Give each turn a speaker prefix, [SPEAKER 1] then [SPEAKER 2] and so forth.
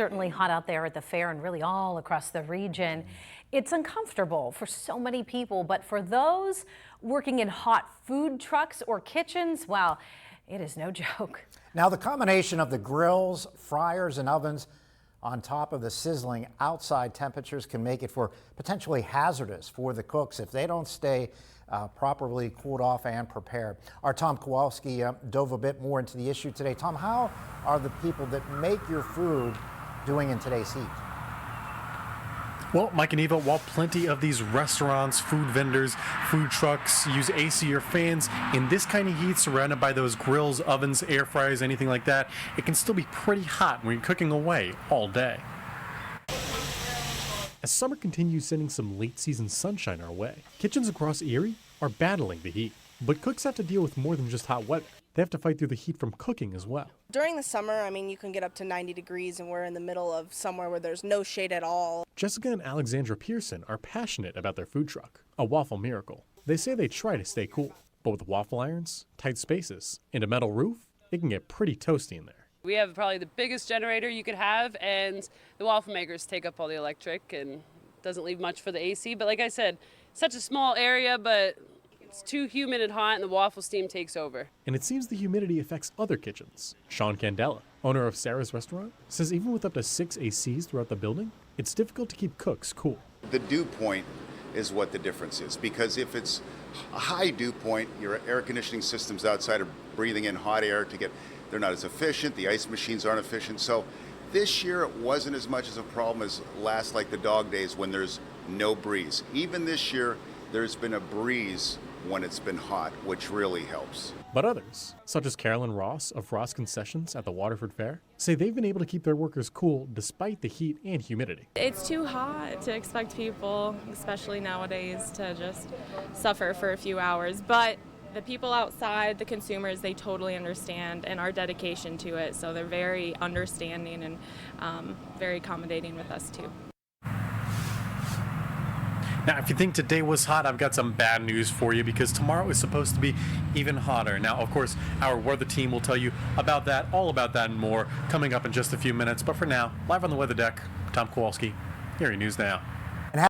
[SPEAKER 1] Certainly hot out there at the fair and really all across the region. It's uncomfortable for so many people, but for those working in hot food trucks or kitchens, well, it is no joke.
[SPEAKER 2] Now, the combination of the grills, fryers, and ovens on top of the sizzling outside temperatures can make it for potentially hazardous for the cooks if they don't stay properly cooled off and prepared. Our Tom Kowalski dove a bit more into the issue today. Tom, how are the people that make your food doing in today's heat?
[SPEAKER 3] Well, Mike and Eva, while plenty of these restaurants, food vendors, food trucks use AC or fans, in this kind of heat surrounded by those grills, ovens, air fryers, anything like that, it can still be pretty hot when you're cooking away all day. As summer continues sending some late season sunshine our way, kitchens across Erie are battling the heat. But cooks have to deal with more than just hot weather. They have to fight through the heat from cooking as well.
[SPEAKER 4] During the summer, I mean, you can get up to 90 degrees and we're in the middle of somewhere where there's no shade at all.
[SPEAKER 3] Jessica and Alexandra Pearson are passionate about their food truck, a waffle miracle. They say they try to stay cool, but with waffle irons, tight spaces, and a metal roof, it can get pretty toasty in there.
[SPEAKER 5] We have probably the biggest generator you could have, and the waffle makers take up all the electric and doesn't leave much for the AC. But like I said, such a small area, but it's too humid and hot, and the waffle steam takes over.
[SPEAKER 3] And it seems the humidity affects other kitchens. Sean Candela, owner of Sarah's Restaurant, says even with up to 6 ACs throughout the building, it's difficult to keep cooks cool.
[SPEAKER 6] The dew point is what the difference is, because if it's a high dew point, your air conditioning systems outside are breathing in hot air they're not as efficient, the ice machines aren't efficient. So this year it wasn't as much as a problem as last, like the dog days when there's no breeze. Even this year, there's been a breeze when it's been hot, which really helps.
[SPEAKER 3] But others, such as Carolyn Ross of Ross Concessions at the Waterford Fair, say they've been able to keep their workers cool despite the heat and humidity.
[SPEAKER 7] It's too hot to expect people, especially nowadays, to just suffer for a few hours. But the people outside, the consumers, they totally understand and our dedication to it. So they're very understanding and very accommodating with us too.
[SPEAKER 3] Now, if you think today was hot, I've got some bad news for you because tomorrow is supposed to be even hotter. Now, of course, our weather team will tell you about that, all about that and more coming up in just a few minutes. But for now, live on the weather deck, Tom Kowalski, Erie News Now.